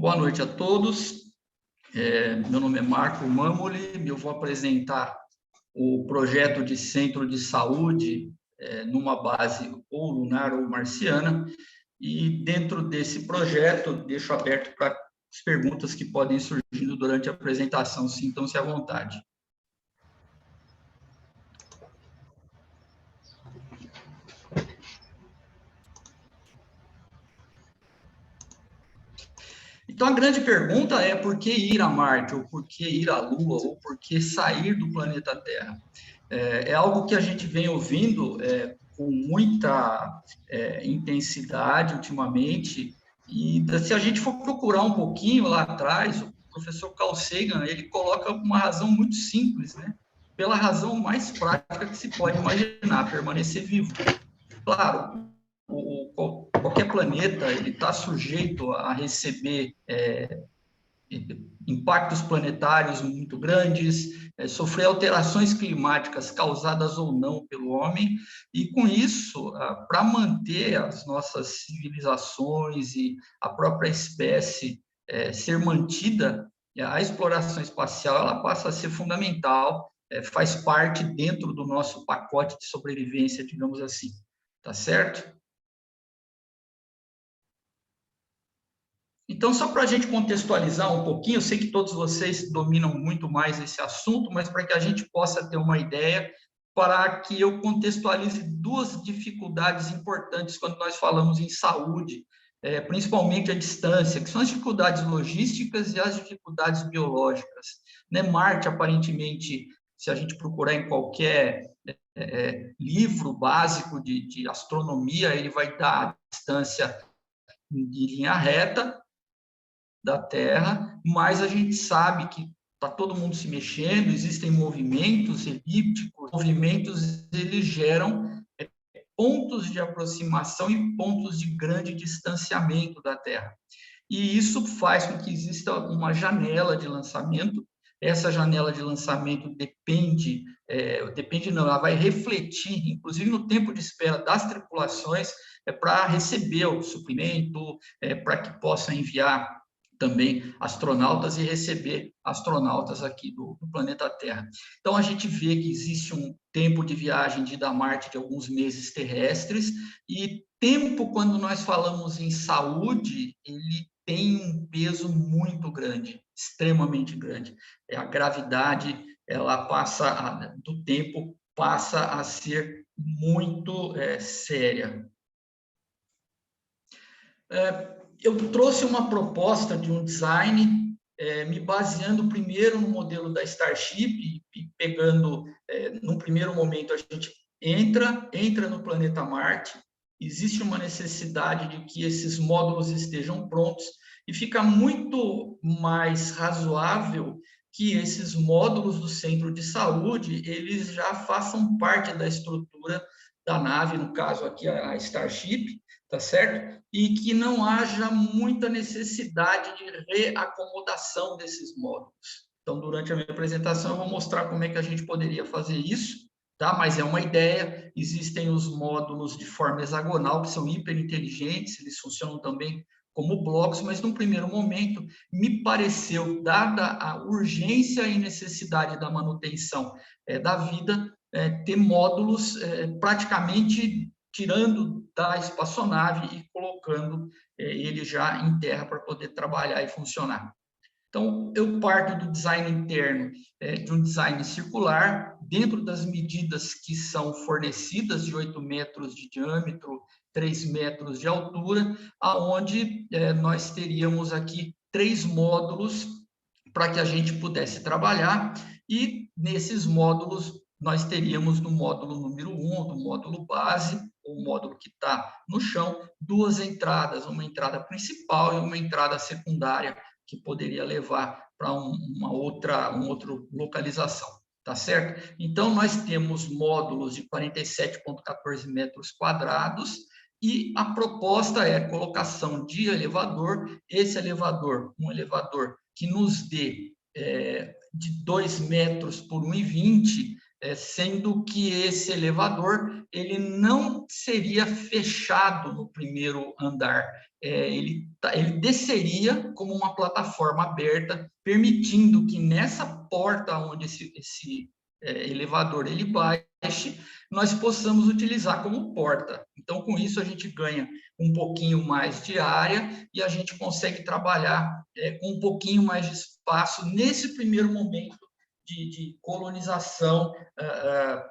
Boa noite a todos. Meu nome é Marco Mamoli, eu vou apresentar o projeto de centro de saúde numa base ou lunar ou marciana, e dentro desse projeto deixo aberto para as perguntas que podem surgindo durante a apresentação, sintam-se à vontade. Então, a grande pergunta é por que ir a Marte, ou por que ir à Lua, ou por que sair do planeta Terra? É algo que a gente vem ouvindo com muita intensidade ultimamente, e se a gente for procurar um pouquinho lá atrás, o professor Carl Sagan, ele coloca uma razão muito simples, né? Pela razão mais prática que se pode imaginar, permanecer vivo. Claro, qualquer planeta ele está sujeito a receber impactos planetários muito grandes, sofrer alterações climáticas causadas ou não pelo homem, e com isso, para manter as nossas civilizações e a própria espécie ser mantida, a exploração espacial ela passa a ser fundamental, faz parte dentro do nosso pacote de sobrevivência, digamos assim, tá certo? Então, só para a gente contextualizar um pouquinho, eu sei que todos vocês dominam muito mais esse assunto, mas para que a gente possa ter uma ideia, para que eu contextualize duas dificuldades importantes quando nós falamos em saúde, principalmente a distância, que são as dificuldades logísticas e as dificuldades biológicas. Né? Marte, aparentemente, se a gente procurar em qualquer livro básico de astronomia, ele vai dar a distância de linha reta da Terra, mas a gente sabe que está todo mundo se mexendo, existem movimentos elípticos, movimentos eles geram pontos de aproximação e pontos de grande distanciamento da Terra. E isso faz com que exista uma janela de lançamento. Essa janela de lançamento depende não, ela vai refletir, inclusive no tempo de espera das tripulações, para receber o suprimento, para que possa enviar também astronautas e receber astronautas aqui do planeta Terra. Então, a gente vê que existe um tempo de viagem de ida a Marte de alguns meses terrestres, e tempo, quando nós falamos em saúde, ele tem um peso muito grande, extremamente grande. A gravidade, ela passa, do tempo, passa a ser muito séria. Eu trouxe uma proposta de um design, me baseando primeiro no modelo da Starship, e pegando, num primeiro momento, a gente entra no planeta Marte, existe uma necessidade de que esses módulos estejam prontos, e fica muito mais razoável que esses módulos do centro de saúde, eles já façam parte da estrutura da nave, no caso aqui a Starship, tá certo? E que não haja muita necessidade de reacomodação desses módulos. Então, durante a minha apresentação, eu vou mostrar como é que a gente poderia fazer isso, tá? Mas é uma ideia. Existem os módulos de forma hexagonal, que são hiperinteligentes, eles funcionam também como blocos, mas num primeiro momento me pareceu, dada a urgência e necessidade da manutenção da vida, ter módulos praticamente tirando da espaçonave e colocando ele já em terra para poder trabalhar e funcionar. Então, eu parto do design interno, de um design circular, dentro das medidas que são fornecidas, de 8 metros de diâmetro, 3 metros de altura, aonde nós teríamos aqui 3 módulos para que a gente pudesse trabalhar, e nesses módulos nós teríamos no módulo número 1, do módulo base, o módulo que está no chão, 2 entradas, uma entrada principal e uma entrada secundária, que poderia levar para uma outra localização, tá certo? Então, nós temos módulos de 47,14 metros quadrados, e a proposta é a colocação de elevador, esse elevador, um elevador que nos dê de 2 metros por 1,20, sendo que esse elevador ele não seria fechado no primeiro andar, ele desceria como uma plataforma aberta, permitindo que nessa porta onde esse elevador ele baixe, nós possamos utilizar como porta. Então, com isso, a gente ganha um pouquinho mais de área e a gente consegue trabalhar com um pouquinho mais de espaço nesse primeiro momento de colonização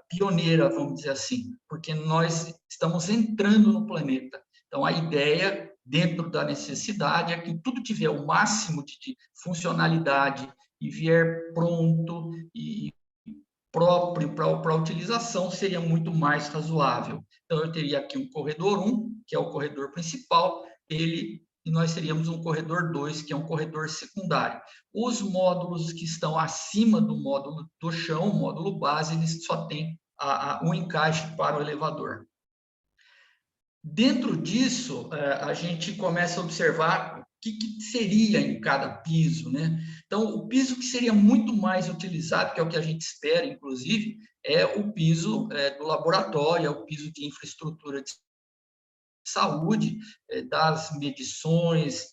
pioneira, vamos dizer assim, porque nós estamos entrando no planeta. Então, a ideia, dentro da necessidade, é que tudo tiver o máximo de funcionalidade e vier pronto e próprio para utilização, seria muito mais razoável. Então, eu teria aqui um corredor 1, que é o corredor principal, e nós teríamos um corredor 2, que é um corredor secundário. Os módulos que estão acima do módulo do chão, o módulo base, eles só têm um encaixe para o elevador. Dentro disso, a gente começa a observar o que seria em cada piso, né? Então, o piso que seria muito mais utilizado, que é o que a gente espera, inclusive, é o piso do laboratório, é o piso de infraestrutura de saúde, das medições,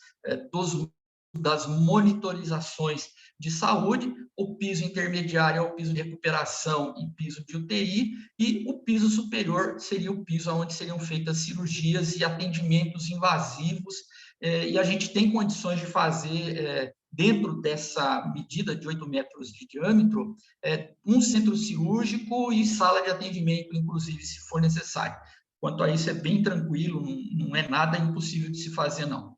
das monitorizações de saúde. O piso intermediário é o piso de recuperação e piso de UTI, e o piso superior seria o piso onde seriam feitas cirurgias e atendimentos invasivos, e a gente tem condições de fazer, dentro dessa medida de 8 metros de diâmetro, um centro cirúrgico e sala de atendimento, inclusive, se for necessário. Quanto a isso, é bem tranquilo, não é nada impossível de se fazer, não.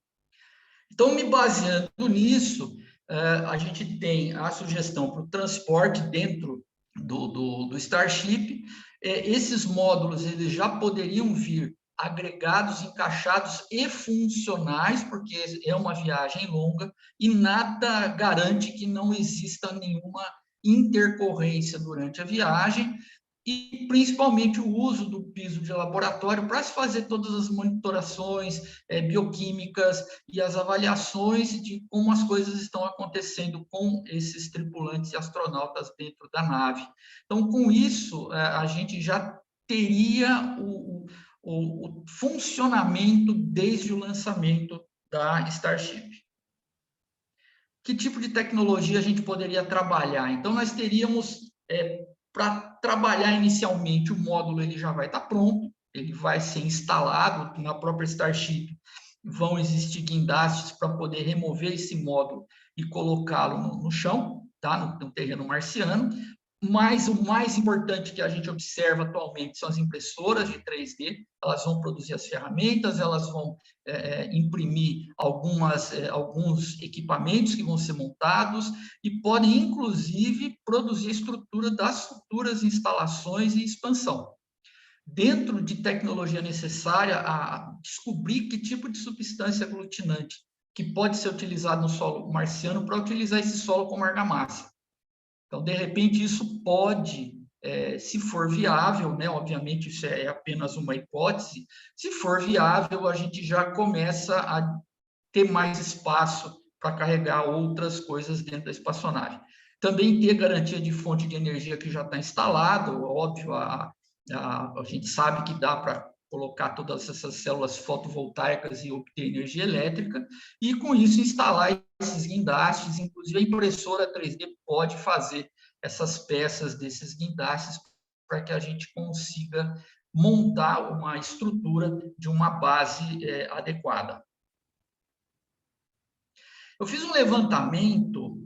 Então, me baseando nisso, a gente tem a sugestão para o transporte dentro do Starship. Esses módulos eles já poderiam vir agregados, encaixados e funcionais, porque é uma viagem longa e nada garante que não exista nenhuma intercorrência durante a viagem, e principalmente o uso do piso de laboratório para se fazer todas as monitorações bioquímicas e as avaliações de como as coisas estão acontecendo com esses tripulantes e astronautas dentro da nave. Então, com isso, a gente já teria o funcionamento desde o lançamento da Starship. Que tipo de tecnologia a gente poderia trabalhar? Então, nós teríamos, para trabalhar inicialmente, o módulo ele já vai estar pronto, ele vai ser instalado na própria Starship. Vão existir guindastes para poder remover esse módulo e colocá-lo no chão, tá? no terreno marciano. Mas o mais importante que a gente observa atualmente são as impressoras de 3D. Elas vão produzir as ferramentas, elas vão imprimir alguns equipamentos que vão ser montados e podem, inclusive, produzir a estrutura das futuras instalações e expansão. Dentro de tecnologia necessária a descobrir que tipo de substância aglutinante que pode ser utilizado no solo marciano para utilizar esse solo como argamassa. Então, de repente, isso pode, se for viável, né? Obviamente, isso é apenas uma hipótese, se for viável, a gente já começa a ter mais espaço para carregar outras coisas dentro da espaçonave. Também ter garantia de fonte de energia que já está instalado, óbvio, a gente sabe que dá para colocar todas essas células fotovoltaicas e obter energia elétrica, e com isso instalar esses guindastes, inclusive a impressora 3D pode fazer essas peças desses guindastes para que a gente consiga montar uma estrutura de uma base adequada. Eu fiz um levantamento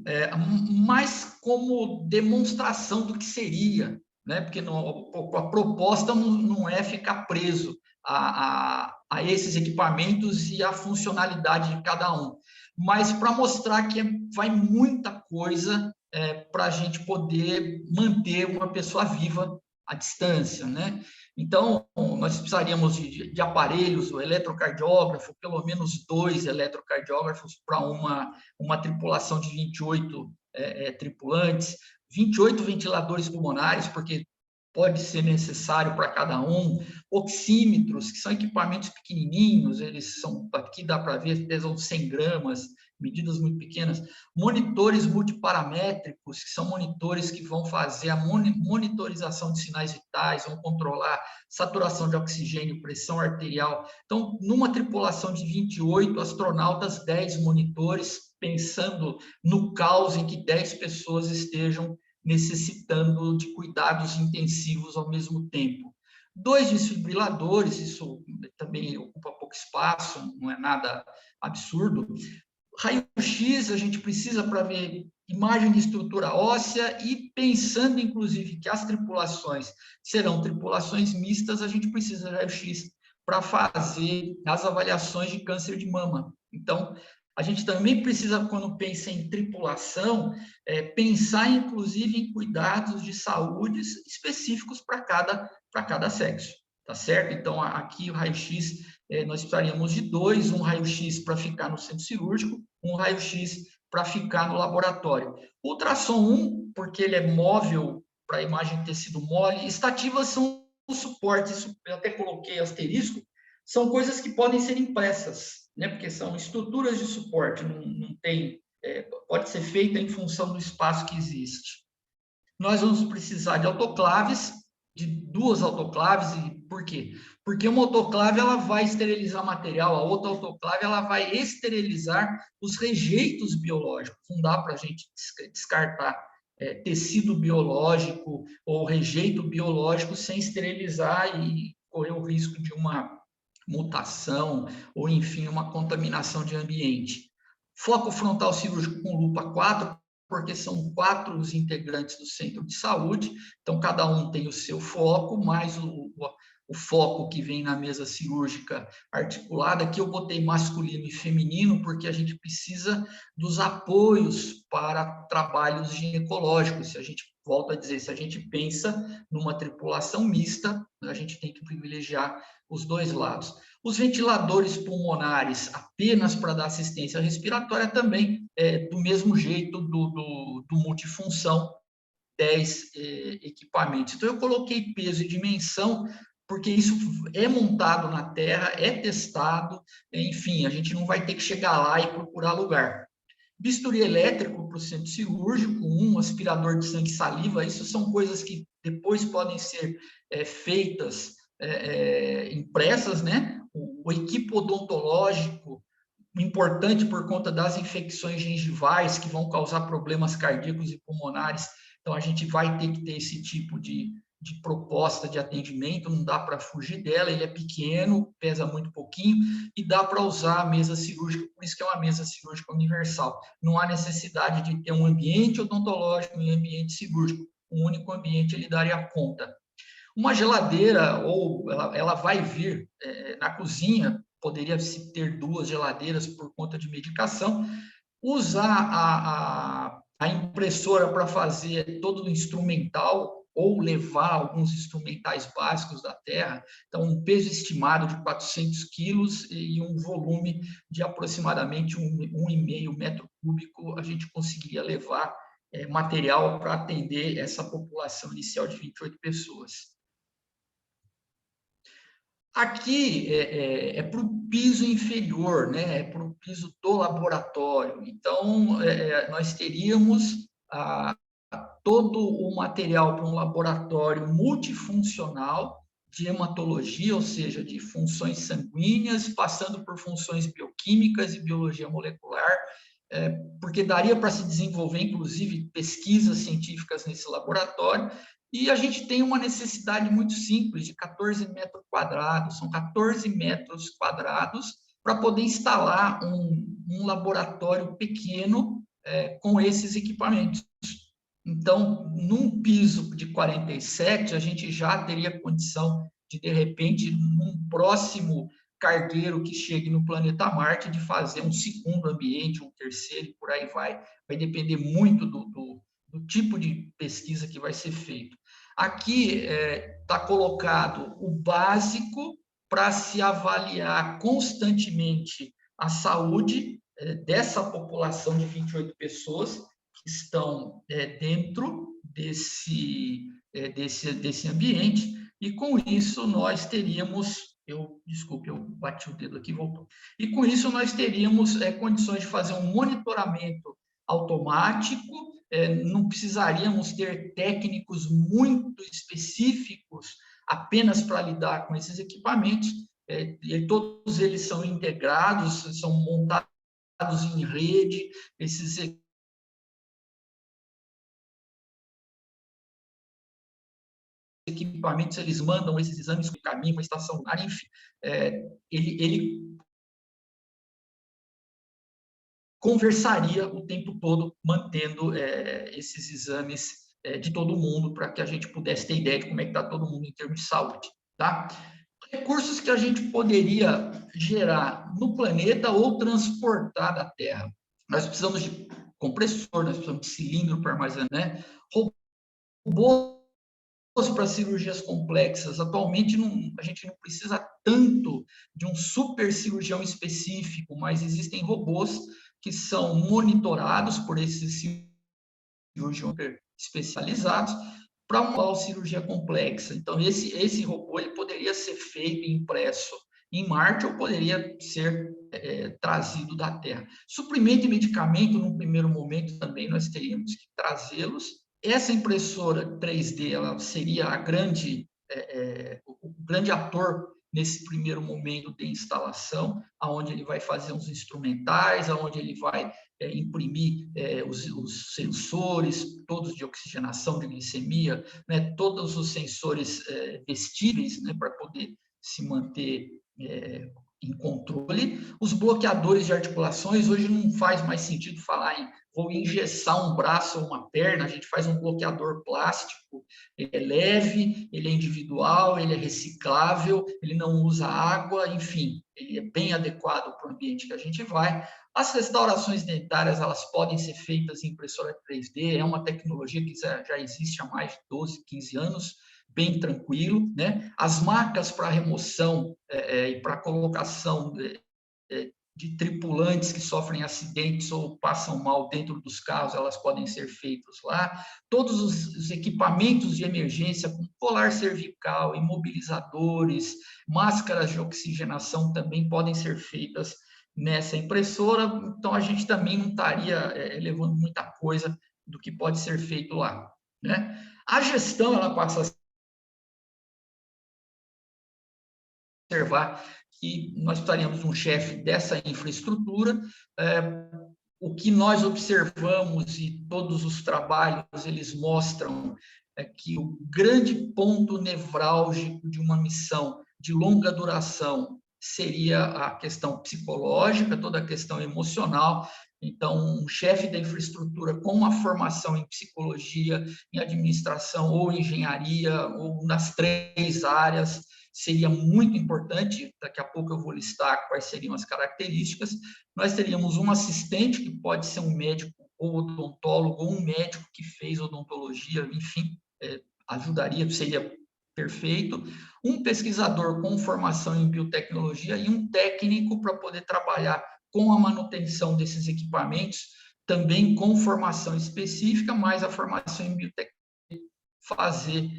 mais como demonstração do que seria, né? Porque a proposta não é ficar preso a esses equipamentos e a funcionalidade de cada um, mas para mostrar que vai muita coisa para a gente poder manter uma pessoa viva à distância, né? Então, nós precisaríamos de aparelhos, o eletrocardiógrafo, pelo menos 2 eletrocardiógrafos para uma tripulação de 28 tripulantes, 28 ventiladores pulmonares, porque pode ser necessário para cada um, oxímetros, que são equipamentos pequenininhos, eles são, aqui dá para ver, pesam 100 gramas, medidas muito pequenas, monitores multiparamétricos, que são monitores que vão fazer a monitorização de sinais vitais, vão controlar saturação de oxigênio, pressão arterial. Então, numa tripulação de 28 astronautas, 10 monitores, pensando no caos em que 10 pessoas estejam necessitando de cuidados intensivos ao mesmo tempo. 2 desfibriladores, isso também ocupa pouco espaço, não é nada absurdo. Raio-X a gente precisa para ver imagem de estrutura óssea e pensando, inclusive, que as tripulações serão tripulações mistas, a gente precisa de raio-X para fazer as avaliações de câncer de mama. Então, a gente também precisa, quando pensa em tripulação, pensar, inclusive, em cuidados de saúde específicos para cada sexo, tá certo? Então, aqui o raio-X, nós precisaríamos de 2, um raio-X para ficar no centro cirúrgico, um raio-X para ficar no laboratório. Ultrassom 1, porque ele é móvel para a imagem de tecido mole, estativas são o suporte, isso eu até coloquei asterisco, são coisas que podem ser impressas, né? Porque são estruturas de suporte, não tem, pode ser feita em função do espaço que existe. Nós vamos precisar de autoclaves, de 2 autoclaves, e por quê? Porque uma autoclave ela vai esterilizar material, a outra autoclave ela vai esterilizar os rejeitos biológicos. Não dá para a gente descartar tecido biológico ou rejeito biológico sem esterilizar e correr o risco de uma mutação ou, enfim, uma contaminação de ambiente. Foco frontal cirúrgico com lupa 4, porque são 4 os integrantes do centro de saúde, então cada um tem o seu foco, mais o foco que vem na mesa cirúrgica articulada. Aqui eu botei masculino e feminino, porque a gente precisa dos apoios para trabalhos ginecológicos. Se a gente, volta a dizer, se a gente pensa numa tripulação mista, a gente tem que privilegiar os 2 lados. Os ventiladores pulmonares, apenas para dar assistência respiratória, também do mesmo jeito do multifunção, 10 equipamentos. Então, eu coloquei peso e dimensão, porque isso é montado na Terra, é testado, enfim, a gente não vai ter que chegar lá e procurar lugar. Bisturi elétrico para o centro cirúrgico, um aspirador de sangue e saliva, isso são coisas que depois podem ser feitas, impressas, né? O equipo odontológico, importante por conta das infecções gengivais que vão causar problemas cardíacos e pulmonares. Então, a gente vai ter que ter esse tipo de proposta de atendimento, não dá para fugir dela, ele é pequeno, pesa muito pouquinho, e dá para usar a mesa cirúrgica, por isso que é uma mesa cirúrgica universal. Não há necessidade de ter um ambiente odontológico e um ambiente cirúrgico, um único ambiente ele daria conta. Uma geladeira, ou ela vai vir na cozinha, poderia se ter 2 geladeiras por conta de medicação, usar a impressora para fazer todo o instrumental, ou levar alguns instrumentais básicos da Terra, então um peso estimado de 400 quilos e um volume de aproximadamente 1,5 metro cúbico, a gente conseguiria levar material para atender essa população inicial de 28 pessoas. Aqui é para o piso inferior, né? É para o piso do laboratório. Então, nós teríamos todo o material para um laboratório multifuncional de hematologia, ou seja, de funções sanguíneas, passando por funções bioquímicas e biologia molecular, porque daria para se desenvolver, inclusive, pesquisas científicas nesse laboratório. E a gente tem uma necessidade muito simples, de 14 metros quadrados, são 14 metros quadrados para poder instalar um laboratório pequeno com esses equipamentos. Então, num piso de 47, a gente já teria condição de repente, num próximo cargueiro que chegue no planeta Marte, de fazer um segundo ambiente, um terceiro, e por aí vai. Vai depender muito do tipo de pesquisa que vai ser feito. Aqui está colocado o básico para se avaliar constantemente a saúde dessa população de 28 pessoas que estão dentro desse ambiente, e com isso nós teríamos Desculpe, eu bati o dedo aqui e voltou. E com isso nós teríamos condições de fazer um monitoramento automático, não precisaríamos ter técnicos muito específicos apenas para lidar com esses equipamentos, e todos eles são integrados, são montados em rede, esses equipamentos, eles mandam esses exames com caminho, com a estação lunar, enfim, ele conversaria o tempo todo, mantendo esses exames de todo mundo, para que a gente pudesse ter ideia de como é que está todo mundo em termos de saúde, tá? Recursos que a gente poderia gerar no planeta ou transportar da Terra. Nós precisamos de compressor, nós precisamos de cilindro para armazenar, né? Robôs para cirurgias complexas. Atualmente, a gente não precisa tanto de um super cirurgião específico, mas existem robôs que são monitorados por esses cirurgiões especializados para uma cirurgia complexa. Então, esse robô ele poderia ser feito e impresso em Marte ou poderia ser trazido da Terra. Suprimento de medicamento, no primeiro momento, também nós teríamos que trazê-los. Essa impressora 3D ela seria o grande ator nesse primeiro momento de instalação, aonde ele vai fazer os instrumentais, aonde ele vai imprimir os sensores, todos de oxigenação, de glicemia, né, todos os sensores vestíveis, né, para poder se manter em controle. Os bloqueadores de articulações, hoje não faz mais sentido falar em vou engessar um braço ou uma perna, a gente faz um bloqueador plástico, ele é leve, ele é individual, ele é reciclável, ele não usa água, enfim, ele é bem adequado para o ambiente que a gente vai. As restaurações dentárias, elas podem ser feitas em impressora 3D, é uma tecnologia que já existe há mais de 12, 15 anos, bem tranquilo, né? As macas para remoção e para colocação de tripulantes que sofrem acidentes ou passam mal dentro dos carros, elas podem ser feitas lá. Todos os equipamentos de emergência, como colar cervical, imobilizadores, máscaras de oxigenação também podem ser feitas nessa impressora. Então, a gente também não estaria levando muita coisa do que pode ser feito lá, né? A gestão, ela passa a observar que nós precisaríamos de um chefe dessa infraestrutura. O que nós observamos e todos os trabalhos eles mostram que o grande ponto nevrálgico de uma missão de longa duração seria a questão psicológica, toda a questão emocional. Então, um chefe da infraestrutura com uma formação em psicologia, em administração ou engenharia, ou nas três áreas, seria muito importante. Daqui a pouco eu vou listar quais seriam as características. Nós teríamos um assistente, que pode ser um médico ou odontólogo, ou um médico que fez odontologia, enfim, ajudaria, seria perfeito. Um pesquisador com formação em biotecnologia e um técnico para poder trabalhar com a manutenção desses equipamentos, também com formação específica, mas a formação em biotecnologia fazer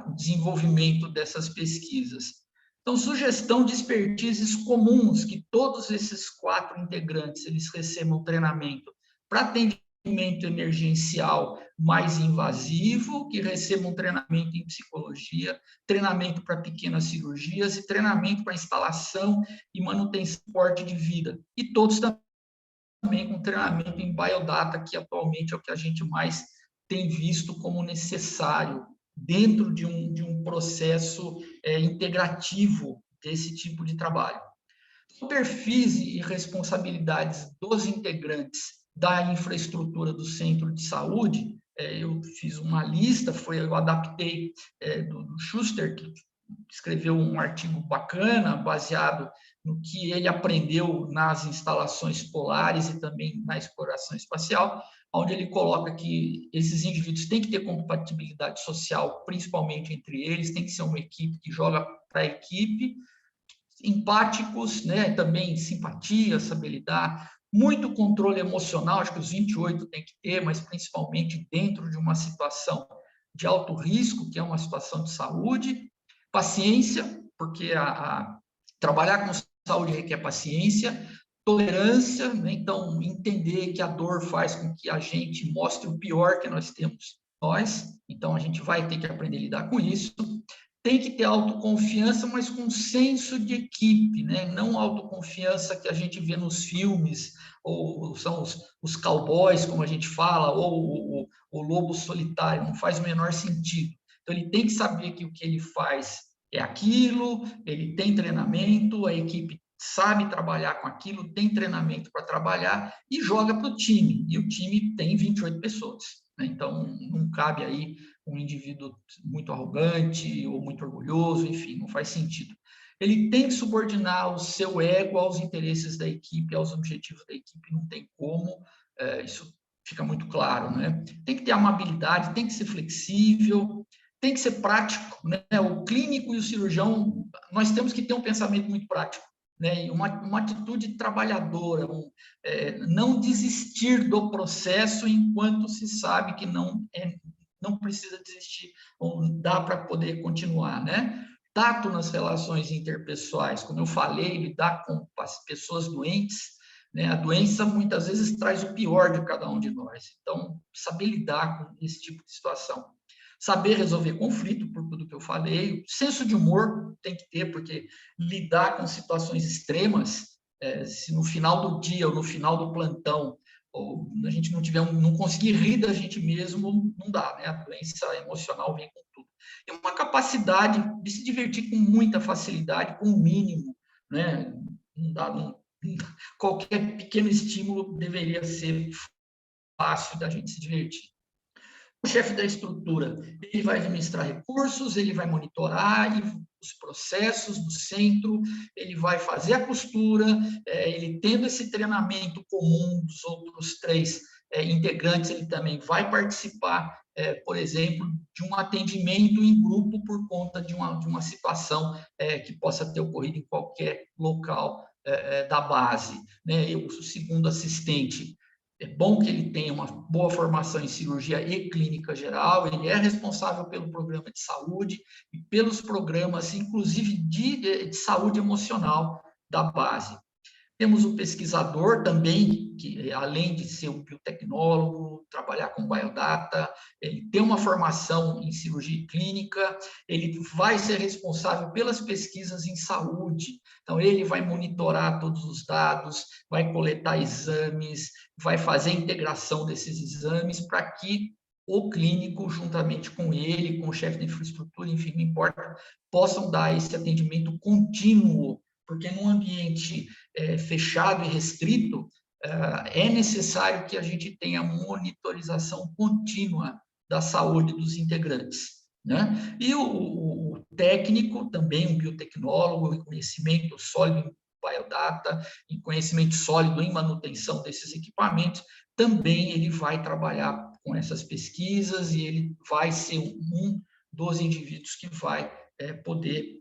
o desenvolvimento dessas pesquisas. Então, sugestão de expertises comuns, que todos esses 4 integrantes eles recebam treinamento para atendimento emergencial mais invasivo, que recebam treinamento em psicologia, treinamento para pequenas cirurgias e treinamento para instalação e manutenção de suporte de vida. E todos também com treinamento em biodata, que atualmente é o que a gente mais tem visto como necessário dentro de um processo integrativo desse tipo de trabalho. Perfis e responsabilidades dos integrantes da infraestrutura do centro de saúde, eu fiz uma lista, eu adaptei do Schuster, que escreveu um artigo bacana, baseado no que ele aprendeu nas instalações polares e também na exploração espacial, onde ele coloca que esses indivíduos têm que ter compatibilidade social, principalmente entre eles, tem que ser uma equipe que joga para a equipe, empáticos, né, também simpatia, saber lidar, muito controle emocional, acho que os 28 tem que ter, mas principalmente dentro de uma situação de alto risco, que é uma situação de saúde, paciência, porque trabalhar com saúde requer paciência, tolerância, né? Então, entender que a dor faz com que a gente mostre o pior que nós temos então a gente vai ter que aprender a lidar com isso. Tem que ter autoconfiança, mas com senso de equipe, né? Não autoconfiança que a gente vê nos filmes, ou são os cowboys, como a gente fala, ou o lobo solitário, não faz o menor sentido. Então, ele tem que saber que o que ele faz é aquilo, ele tem treinamento, a equipe sabe trabalhar com aquilo, tem treinamento para trabalhar e joga para o time. E o time tem 28 pessoas, né? Então, não cabe aí um indivíduo muito arrogante ou muito orgulhoso, enfim, não faz sentido. Ele tem que subordinar o seu ego aos interesses da equipe, aos objetivos da equipe, não tem como, isso fica muito claro, né? Tem que ter amabilidade, tem que ser flexível, tem que ser prático, né? O clínico e o cirurgião, nós temos que ter um pensamento muito prático, né? E uma atitude trabalhadora, não desistir do processo enquanto se sabe que não precisa desistir, ou dá para poder continuar, né? Tato nas relações interpessoais, como eu falei, lidar com as pessoas doentes, né? A doença muitas vezes traz o pior de cada um de nós, então saber lidar com esse tipo de situação. Saber resolver conflito, por tudo que eu falei, senso de humor tem que ter, porque lidar com situações extremas, se no final do dia ou no final do plantão ou a gente não conseguir rir da gente mesmo, não dá, né? A doença emocional vem com tudo. E uma capacidade de se divertir com muita facilidade, com o mínimo, né? Não dá, qualquer pequeno estímulo deveria ser fácil da gente se divertir. O chefe da estrutura, ele vai administrar recursos, ele vai monitorar os processos do centro, ele vai fazer a costura, ele tendo esse treinamento comum dos outros 3 integrantes, ele também vai participar, por exemplo, de um atendimento em grupo por conta de uma situação que possa ter ocorrido em qualquer local da base, né? O segundo assistente, é bom que ele tenha uma boa formação em cirurgia e clínica geral, ele é responsável pelo programa de saúde e pelos programas, inclusive, de saúde emocional da base. Temos o pesquisador também, que além de ser um biotecnólogo, trabalhar com biodata, ele tem uma formação em cirurgia clínica, ele vai ser responsável pelas pesquisas em saúde. Então, ele vai monitorar todos os dados, vai coletar exames, vai fazer a integração desses exames para que o clínico, juntamente com ele, com o chefe de infraestrutura, enfim, não importa, possam dar esse atendimento contínuo, porque num ambiente fechado e restrito, é necessário que a gente tenha monitorização contínua da saúde dos integrantes, né? E o técnico, também um biotecnólogo, em conhecimento sólido em biodata, em conhecimento sólido em manutenção desses equipamentos, também ele vai trabalhar com essas pesquisas e ele vai ser um dos indivíduos que vai poder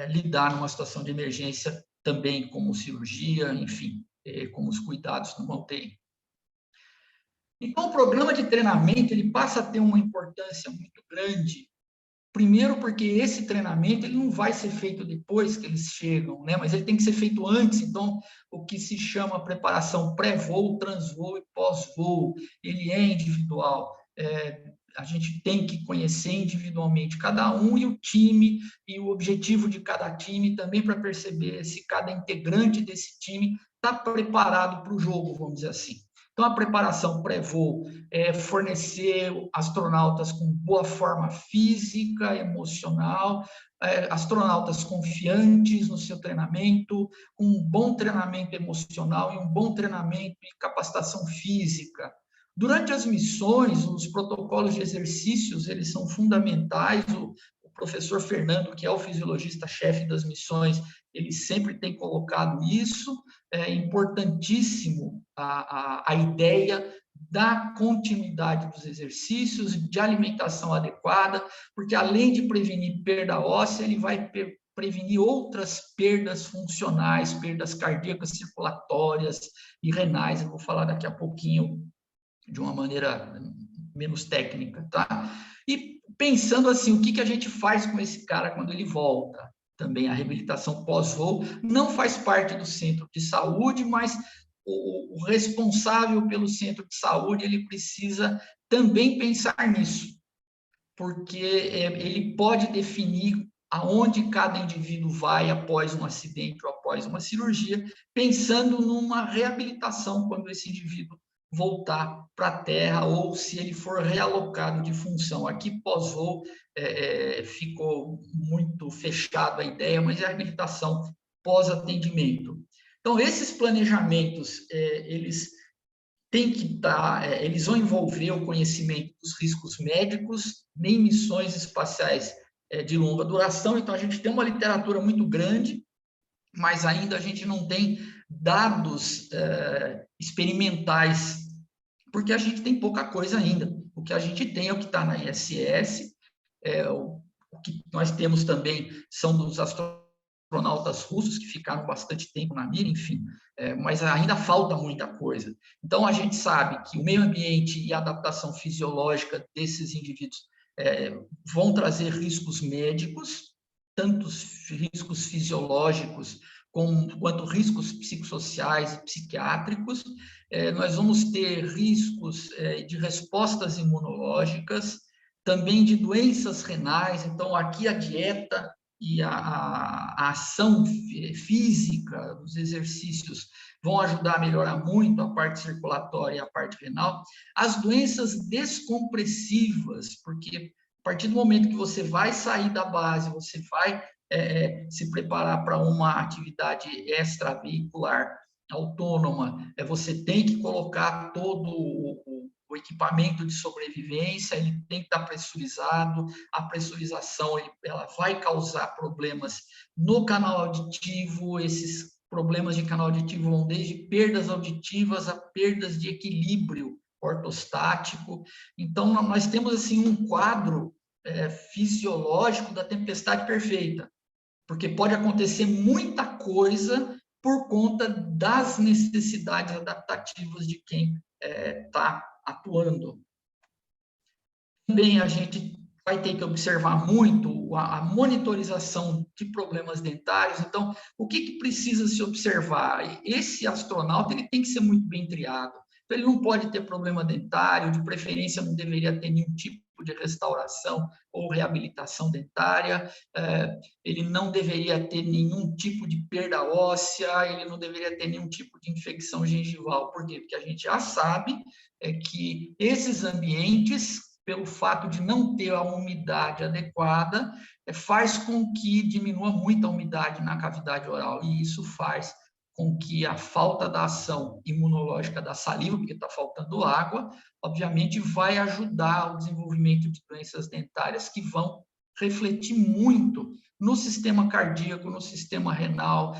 lidar numa situação de emergência também como cirurgia, enfim, como os cuidados numa UTI. Então, o programa de treinamento ele passa a ter uma importância muito grande, primeiro porque esse treinamento ele não vai ser feito depois que eles chegam, né? Mas ele tem que ser feito antes, então, o que se chama preparação pré-voo, transvoo e pós-voo, ele é individual. A gente tem que conhecer individualmente cada um e o time e o objetivo de cada time também para perceber se cada integrante desse time está preparado para o jogo, vamos dizer assim. Então, a preparação pré-voo é fornecer astronautas com boa forma física, emocional, astronautas confiantes no seu treinamento, um bom treinamento emocional e um bom treinamento e capacitação física. Durante as missões, os protocolos de exercícios, eles são fundamentais. O professor Fernando, que é o fisiologista-chefe das missões, ele sempre tem colocado isso. É importantíssimo a ideia da continuidade dos exercícios, de alimentação adequada, porque além de prevenir perda óssea, ele vai prevenir outras perdas funcionais, perdas cardíacas, circulatórias e renais. Eu vou falar daqui a pouquinho de uma maneira menos técnica, tá? E pensando assim, o que a gente faz com esse cara quando ele volta? também a reabilitação pós-voo, não faz parte do centro de saúde, mas o responsável pelo centro de saúde, ele precisa também pensar nisso, porque ele pode definir aonde cada indivíduo vai após um acidente ou após uma cirurgia, pensando numa reabilitação quando esse indivíduo voltar para a Terra ou se ele for realocado de função. Aqui, pós-voo, ficou muito fechado a ideia, mas é a reabilitação pós-atendimento. Então, esses planejamentos, eles têm que estar, eles vão envolver o conhecimento dos riscos médicos em missões espaciais de longa duração. Então, a gente tem uma literatura muito grande, mas ainda a gente não tem dados experimentais, porque a gente tem pouca coisa ainda. O que a gente tem é o que está na ISS, o que nós temos também são dos astronautas russos, que ficaram bastante tempo na mira, enfim, mas ainda falta muita coisa. Então, a gente sabe que o meio ambiente e a adaptação fisiológica desses indivíduos vão trazer riscos médicos, tanto riscos fisiológicos quanto riscos psicossociais e psiquiátricos. Nós vamos ter riscos de respostas imunológicas, também de doenças renais. Então, aqui a dieta e a ação física, os exercícios, vão ajudar a melhorar muito a parte circulatória e a parte renal. As doenças descompressivas, porque a partir do momento que você vai sair da base, você vai se preparar para uma atividade extraveicular autônoma, você tem que colocar todo o equipamento de sobrevivência, ele tem que estar pressurizado, a pressurização ela vai causar problemas no canal auditivo, esses problemas de canal auditivo vão desde perdas auditivas a perdas de equilíbrio ortostático. Então, nós temos assim um quadro fisiológico da tempestade perfeita, porque pode acontecer muita coisa por conta das necessidades adaptativas de quem está atuando. Também a gente vai ter que observar muito a monitorização de problemas dentários. Então, o que precisa se observar? Esse astronauta ele tem que ser muito bem triado. Então, ele não pode ter problema dentário, de preferência não deveria ter nenhum tipo de restauração ou reabilitação dentária, ele não deveria ter nenhum tipo de perda óssea, ele não deveria ter nenhum tipo de infecção gengival. Por quê? Porque a gente já sabe que esses ambientes, pelo fato de não ter a umidade adequada, faz com que diminua muito a umidade na cavidade oral, e isso faz com que a falta da ação imunológica da saliva, porque está faltando água, obviamente vai ajudar o desenvolvimento de doenças dentárias que vão refletir muito no sistema cardíaco, no sistema renal,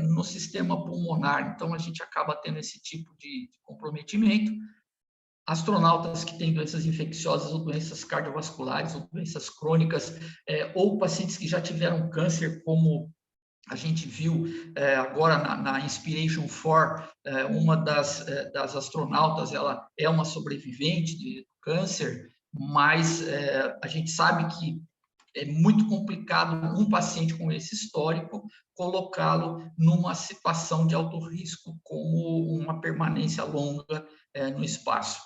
no sistema pulmonar. Então, a gente acaba tendo esse tipo de comprometimento. Astronautas que têm doenças infecciosas ou doenças cardiovasculares ou doenças crônicas, ou pacientes que já tiveram câncer, como a gente viu agora na Inspiration 4, uma das astronautas, ela é uma sobrevivente de câncer, mas a gente sabe que é muito complicado um paciente com esse histórico colocá-lo numa situação de alto risco, como uma permanência longa no espaço.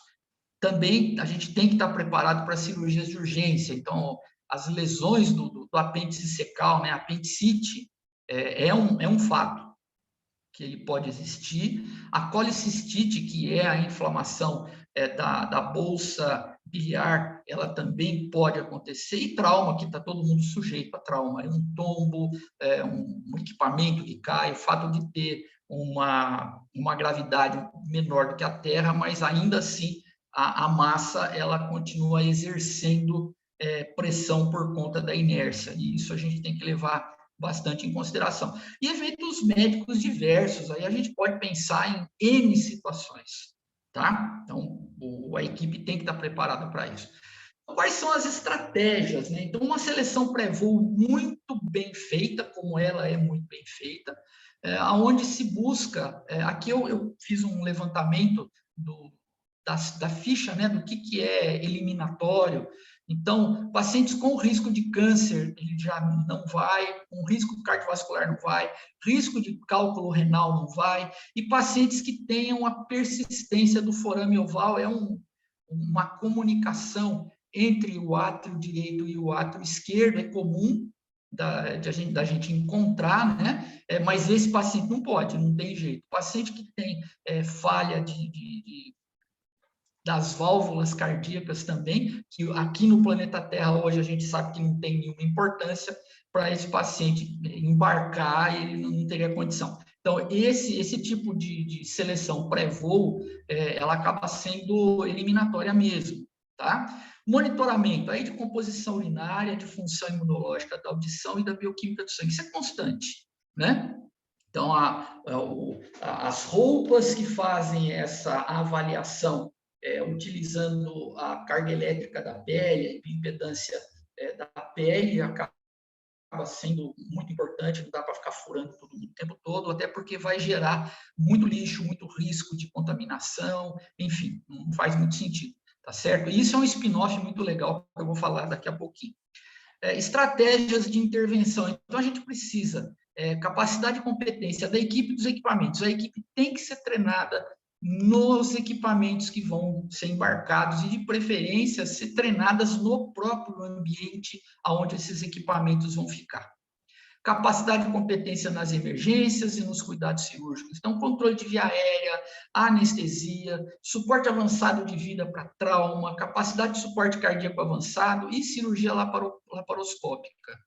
Também a gente tem que estar preparado para cirurgias de urgência. Então, as lesões do apêndice secal, né, apendicite, é um fato que ele pode existir. A colicistite, que é a inflamação da bolsa biliar, ela também pode acontecer. E trauma, que está todo mundo sujeito a trauma. É um tombo, um equipamento que cai, o fato de ter uma gravidade menor do que a Terra, mas ainda assim a massa ela continua exercendo pressão por conta da inércia. E isso a gente tem que levar bastante em consideração. E eventos médicos diversos, aí a gente pode pensar em N situações, tá? Então, a equipe tem que estar preparada para isso. Então, quais são as estratégias, né? Então, uma seleção pré-voo muito bem feita, como ela é muito bem feita, onde se busca, aqui eu fiz um levantamento da ficha, né, do que é eliminatório, Então, pacientes com risco de câncer, ele já não vai, com risco cardiovascular não vai, risco de cálculo renal não vai, e pacientes que tenham a persistência do forame oval, uma comunicação entre o átrio direito e o átrio esquerdo, é comum da gente encontrar, né? Mas esse paciente não pode, não tem jeito. Paciente que tem falha das válvulas cardíacas também, que aqui no planeta Terra hoje a gente sabe que não tem nenhuma importância para esse paciente embarcar, ele não teria condição. Então, esse tipo de seleção pré-voo, ela acaba sendo eliminatória mesmo, tá? Monitoramento aí de composição urinária, de função imunológica da audição e da bioquímica do sangue, isso é constante, né? Então, as roupas que fazem essa avaliação utilizando a carga elétrica da pele, a impedância da pele, acaba sendo muito importante, não dá para ficar furando tudo o tempo todo, até porque vai gerar muito lixo, muito risco de contaminação, enfim, não faz muito sentido, tá certo? E isso é um spin-off muito legal, que eu vou falar daqui a pouquinho. Estratégias de intervenção. Então, a gente precisa capacidade e competência da equipe dos equipamentos. A equipe tem que ser treinada nos equipamentos que vão ser embarcados e, de preferência, ser treinadas no próprio ambiente onde esses equipamentos vão ficar. Capacidade e competência nas emergências e nos cuidados cirúrgicos. Então, controle de via aérea, anestesia, suporte avançado de vida para trauma, capacidade de suporte cardíaco avançado e cirurgia laparoscópica,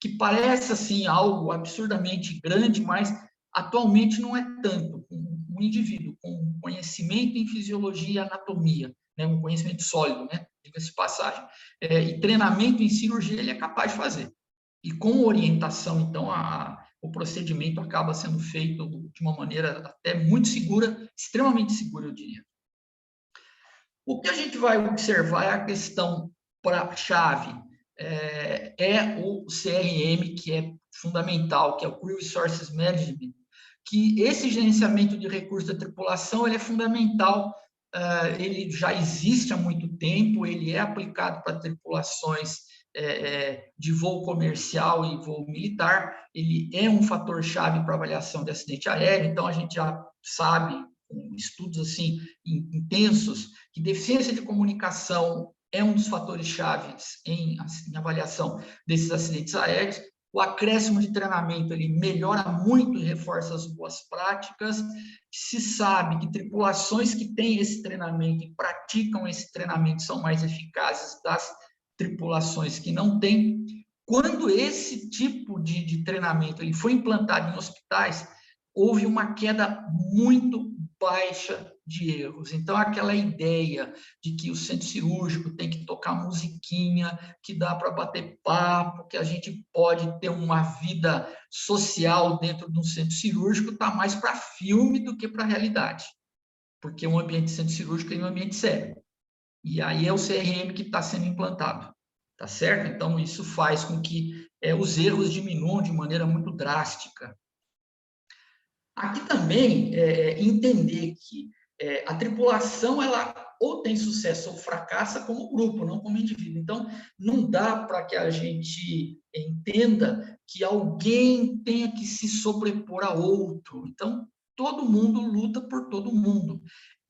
que parece, assim, algo absurdamente grande, mas atualmente não é tanto. Um indivíduo com conhecimento em fisiologia e anatomia, né, um conhecimento sólido, né, diga-se de passagem, e treinamento em cirurgia, ele é capaz de fazer. E com orientação, então, o procedimento acaba sendo feito de uma maneira até muito segura, extremamente segura, eu diria. O que a gente vai observar é a questão chave, o CRM, que é fundamental, que é o Crew Resources Management, que esse gerenciamento de recursos da tripulação ele é fundamental, ele já existe há muito tempo, ele é aplicado para tripulações de voo comercial e voo militar, ele é um fator-chave para avaliação de acidente aéreo, então a gente já sabe, com estudos assim intensos, que deficiência de comunicação é um dos fatores chaves em avaliação desses acidentes aéreos. O acréscimo de treinamento ele melhora muito e reforça as boas práticas. Se sabe que tripulações que têm esse treinamento e praticam esse treinamento são mais eficazes das tripulações que não têm. Quando esse tipo de treinamento ele foi implantado em hospitais, houve uma queda muito baixa de erros. Então, aquela ideia de que o centro cirúrgico tem que tocar musiquinha, que dá para bater papo, que a gente pode ter uma vida social dentro de um centro cirúrgico, está mais para filme do que para realidade. Porque um ambiente de centro cirúrgico é um ambiente sério. E aí é o CRM que está sendo implantado, tá certo? Então, isso faz com que os erros diminuam de maneira muito drástica. Aqui também, entender que a tripulação, ela ou tem sucesso ou fracassa como grupo, não como indivíduo. Então, não dá para que a gente entenda que alguém tenha que se sobrepor a outro. Então, todo mundo luta por todo mundo.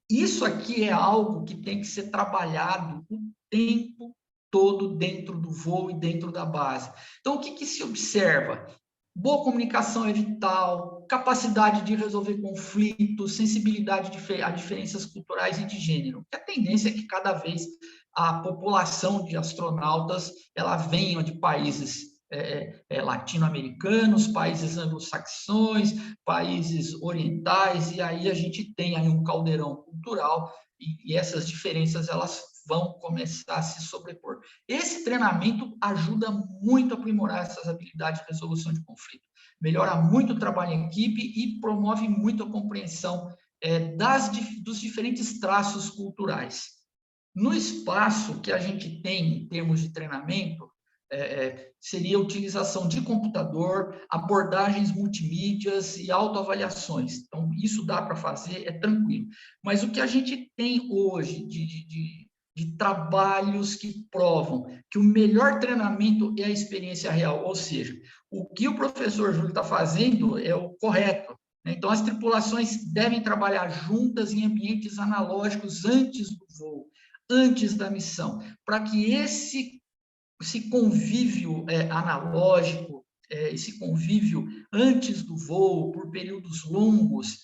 Isso aqui é algo que tem que ser trabalhado o tempo todo dentro do voo e dentro da base. Então, o que se observa? Boa comunicação é vital, capacidade de resolver conflitos, sensibilidade a diferenças culturais e de gênero. A tendência é que cada vez a população de astronautas ela venha de países latino-americanos, países anglo-saxões, países orientais, e aí a gente tem aí um caldeirão cultural e essas diferenças elas vão começar a se sobrepor. Esse treinamento ajuda muito a aprimorar essas habilidades de resolução de conflito, melhora muito o trabalho em equipe e promove muito a compreensão dos diferentes traços culturais. No espaço que a gente tem em termos de treinamento, seria a utilização de computador, abordagens multimídias e autoavaliações. Então, isso dá para fazer, é tranquilo. Mas o que a gente tem hoje de de trabalhos que provam que o melhor treinamento é a experiência real, ou seja, o que o professor Júlio está fazendo é o correto. Então, as tripulações devem trabalhar juntas em ambientes analógicos antes do voo, antes da missão, para que esse convívio analógico, esse convívio antes do voo, por períodos longos,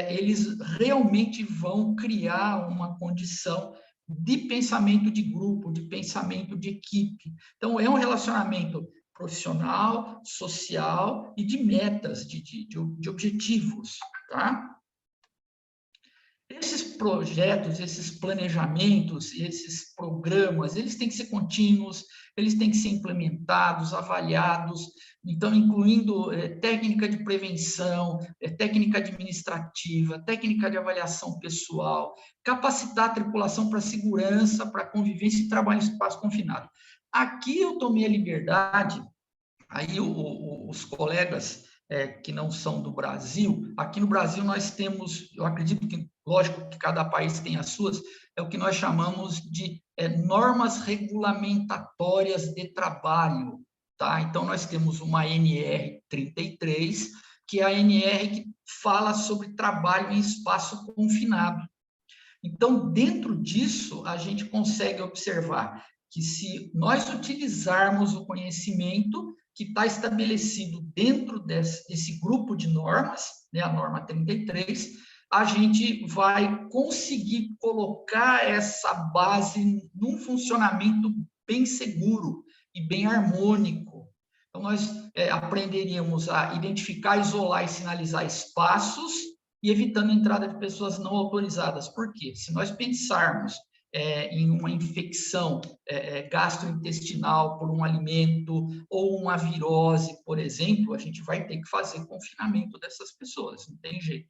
eles realmente vão criar uma condição de pensamento de grupo, de pensamento de equipe. Então, é um relacionamento profissional, social e de metas, de objetivos, tá? Esses projetos, esses planejamentos, esses programas, eles têm que ser contínuos, eles têm que ser implementados, avaliados, então, incluindo técnica de prevenção, técnica administrativa, técnica de avaliação pessoal, capacitar a tripulação para segurança, para convivência e trabalho em espaço confinado. Aqui eu tomei a liberdade, aí os colegas que não são do Brasil, aqui no Brasil nós temos, eu acredito que, lógico que cada país tem as suas, é o que nós chamamos de normas regulamentatórias de trabalho, tá? Então, nós temos uma NR 33, que é a NR que fala sobre trabalho em espaço confinado. Então, dentro disso, a gente consegue observar que se nós utilizarmos o conhecimento que está estabelecido dentro desse grupo de normas, né, a norma 33, a gente vai conseguir colocar essa base num funcionamento bem seguro e bem harmônico. Então, nós aprenderíamos a identificar, isolar e sinalizar espaços e evitando a entrada de pessoas não autorizadas. Por quê? Se nós pensarmos em uma infecção gastrointestinal por um alimento ou uma virose, por exemplo, a gente vai ter que fazer confinamento dessas pessoas, não tem jeito.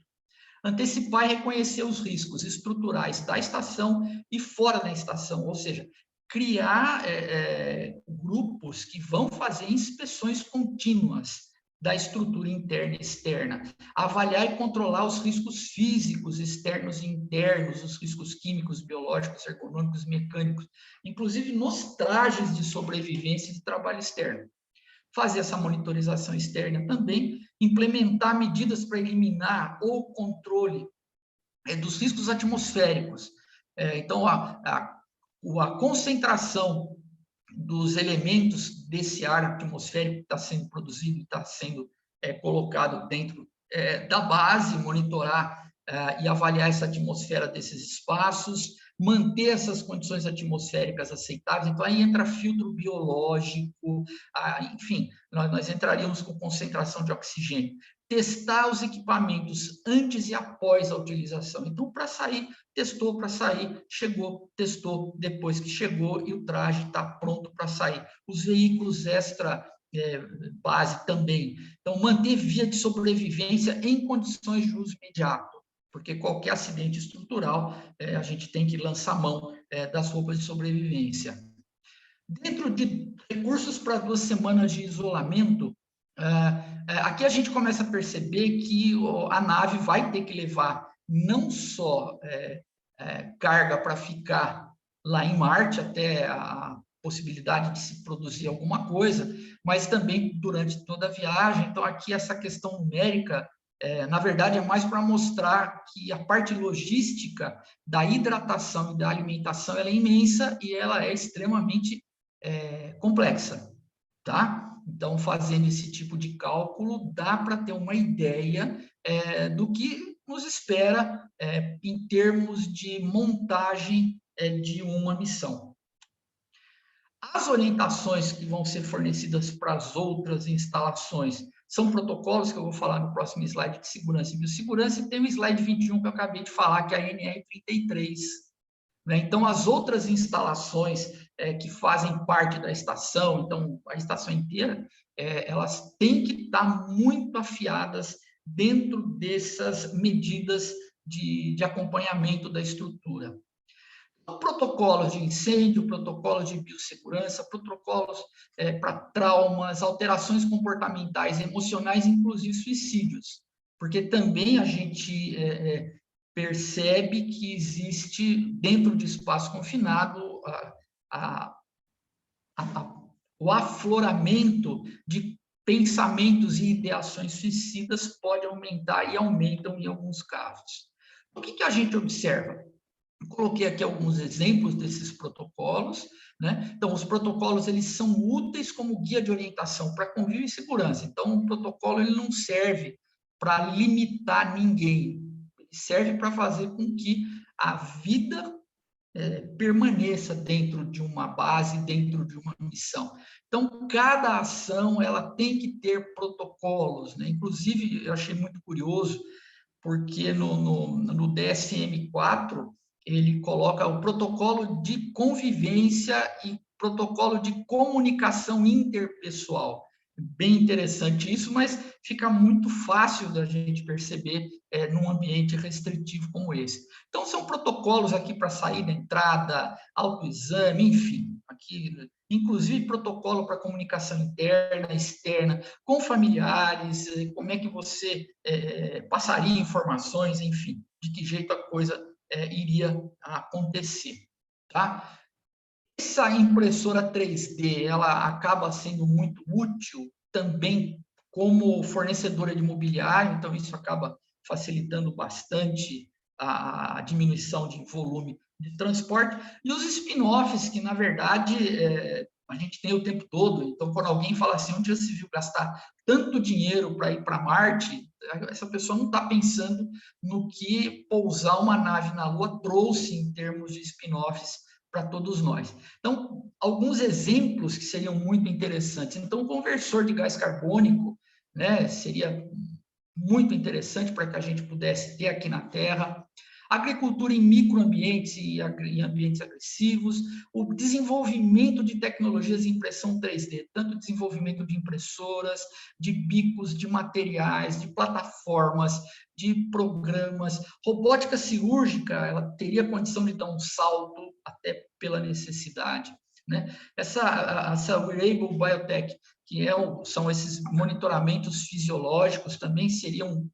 Antecipar e reconhecer os riscos estruturais da estação e fora da estação, ou seja, criar grupos que vão fazer inspeções contínuas da estrutura interna e externa, avaliar e controlar os riscos físicos externos e internos, os riscos químicos, biológicos, ergonômicos, mecânicos, inclusive nos trajes de sobrevivência e de trabalho externo. Fazer essa monitorização externa também, implementar medidas para eliminar ou controle dos riscos atmosféricos. Então, a concentração dos elementos desse ar atmosférico que está sendo produzido e está sendo colocado dentro da base, monitorar e avaliar essa atmosfera desses espaços, manter essas condições atmosféricas aceitáveis. Então, aí entra filtro biológico, enfim, nós entraríamos com concentração de oxigênio. Testar os equipamentos antes e após a utilização. Então, para sair, testou para sair, chegou, testou depois que chegou e o traje está pronto para sair. Os veículos extra base também. Então, manter via de sobrevivência em condições de uso imediato, porque qualquer acidente estrutural, a gente tem que lançar mão das roupas de sobrevivência. Dentro de recursos para 2 semanas de isolamento, aqui a gente começa a perceber que a nave vai ter que levar não só carga para ficar lá em Marte, até a possibilidade de se produzir alguma coisa, mas também durante toda a viagem. Então, aqui essa questão numérica, na verdade, é mais para mostrar que a parte logística da hidratação e da alimentação ela é imensa e ela é extremamente complexa, tá? Então, fazendo esse tipo de cálculo, dá para ter uma ideia do que nos espera em termos de montagem de uma missão. As orientações que vão ser fornecidas para as outras instalações são protocolos que eu vou falar no próximo slide de segurança e biossegurança, e tem o slide 21 que eu acabei de falar, que é a NR33. Né? Então, as outras instalações que fazem parte da estação, então, a estação inteira, elas têm que estar muito afiadas dentro dessas medidas de acompanhamento da estrutura. Protocolos de incêndio, protocolos de biossegurança, protocolos para traumas, alterações comportamentais, emocionais, inclusive suicídios, porque também a gente percebe que existe, dentro de espaço confinado, o afloramento de pensamentos e ideações suicidas pode aumentar e aumentam em alguns casos. O que a gente observa? Eu coloquei aqui alguns exemplos desses protocolos, né? Então, os protocolos, eles são úteis como guia de orientação para convívio e segurança. Então, o protocolo, ele não serve para limitar ninguém, ele serve para fazer com que a vida permaneça dentro de uma base, dentro de uma missão. Então, cada ação, ela tem que ter protocolos, né? Inclusive, eu achei muito curioso, porque no DSM-4, ele coloca o protocolo de convivência e protocolo de comunicação interpessoal. Bem interessante isso, mas fica muito fácil da gente perceber num ambiente restritivo como esse. Então, são protocolos aqui para saída, entrada, autoexame, enfim, aqui, inclusive protocolo para comunicação interna, externa, com familiares, como é que você passaria informações, enfim, de que jeito a coisa iria acontecer, tá? Essa impressora 3D, ela acaba sendo muito útil também como fornecedora de mobiliário, então isso acaba facilitando bastante a diminuição de volume de transporte, e os spin-offs, que na verdade a gente tem o tempo todo. Então, quando alguém fala assim, onde já se viu gastar tanto dinheiro para ir para Marte, essa pessoa não está pensando no que pousar uma nave na Lua trouxe em termos de spin-offs para todos nós. Então, alguns exemplos que seriam muito interessantes. Então, o conversor de gás carbônico, né, seria muito interessante para que a gente pudesse ter aqui na Terra. Agricultura em microambientes e em ambientes agressivos, o desenvolvimento de tecnologias de impressão 3D, tanto desenvolvimento de impressoras, de bicos, de materiais, de plataformas, de programas. Robótica cirúrgica, ela teria condição de dar um salto até pela necessidade, né? Essa Wearable Biotech, que são esses monitoramentos fisiológicos, também seriam.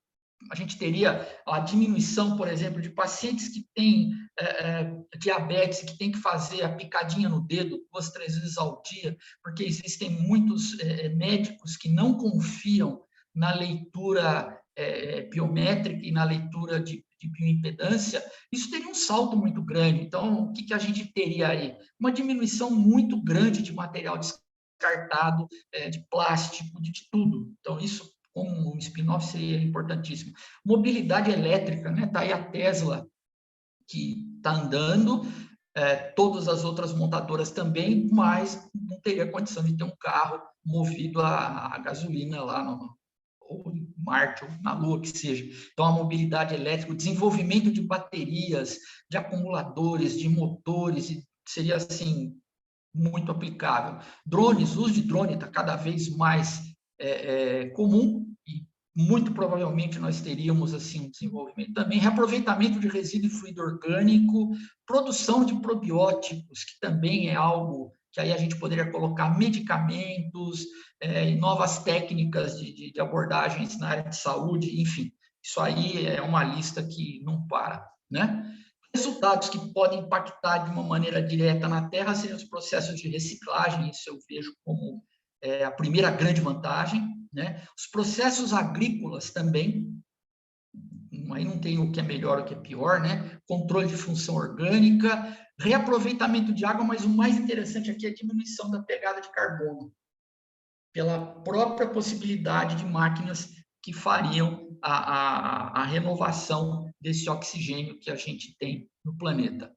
A gente teria a diminuição, por exemplo, de pacientes que têm diabetes, que têm que fazer a picadinha no dedo 2, 3 vezes ao dia, porque existem muitos médicos que não confiam na leitura biométrica e na leitura de bioimpedância. Isso teria um salto muito grande. Então, o que a gente teria aí? Uma diminuição muito grande de material descartado, de plástico, de tudo. Então, isso, como um spin-off, seria importantíssimo. Mobilidade elétrica, né? Está aí a Tesla, que está andando, todas as outras montadoras também, mas não teria condição de ter um carro movido a gasolina lá ou em Marte, ou na Lua, que seja. Então, a mobilidade elétrica, o desenvolvimento de baterias, de acumuladores, de motores, seria, assim, muito aplicável. Drones, o uso de drone está cada vez mais comum, e muito provavelmente nós teríamos assim um desenvolvimento também. Reaproveitamento de resíduo e fluido orgânico, produção de probióticos, que também é algo que aí a gente poderia colocar medicamentos, novas técnicas de abordagens na área de saúde, enfim. Isso aí é uma lista que não para, né? Resultados que podem impactar de uma maneira direta na Terra seriam os processos de reciclagem, isso eu vejo como a primeira grande vantagem, né? Os processos agrícolas também, aí não tem o que é melhor ou o que é pior, né? Controle de função orgânica, reaproveitamento de água, mas o mais interessante aqui é a diminuição da pegada de carbono, pela própria possibilidade de máquinas que fariam a renovação desse oxigênio que a gente tem no planeta.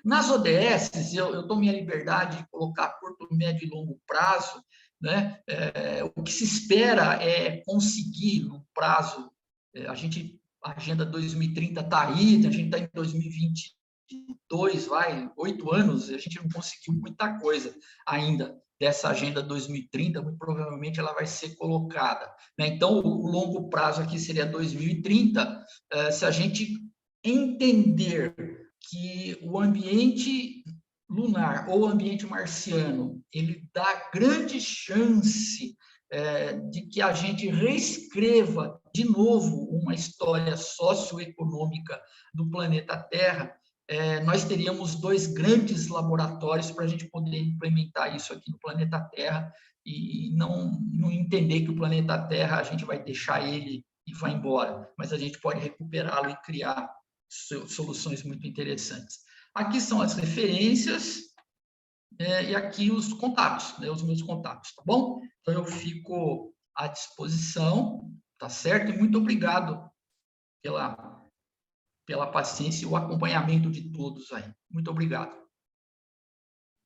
Nas ODS, eu tomei a liberdade de colocar curto, médio e longo prazo, né? O que se espera é conseguir, no prazo, a Agenda 2030 está aí, a gente está em 2022, 8 anos, a gente não conseguiu muita coisa ainda dessa Agenda 2030, muito provavelmente ela vai ser colocada, né? Então, o longo prazo aqui seria 2030, se a gente entender que o ambiente lunar ou o ambiente marciano, ele dá grande chance de que a gente reescreva de novo uma história socioeconômica do planeta Terra, nós teríamos 2 grandes laboratórios para a gente poder implementar isso aqui no planeta Terra e não entender que o planeta Terra a gente vai deixar ele e vai embora, mas a gente pode recuperá-lo e criar soluções muito interessantes. Aqui são as referências e aqui os contatos, né, os meus contatos, tá bom? Então, eu fico à disposição, tá certo? E muito obrigado pela paciência e o acompanhamento de todos aí. Muito obrigado.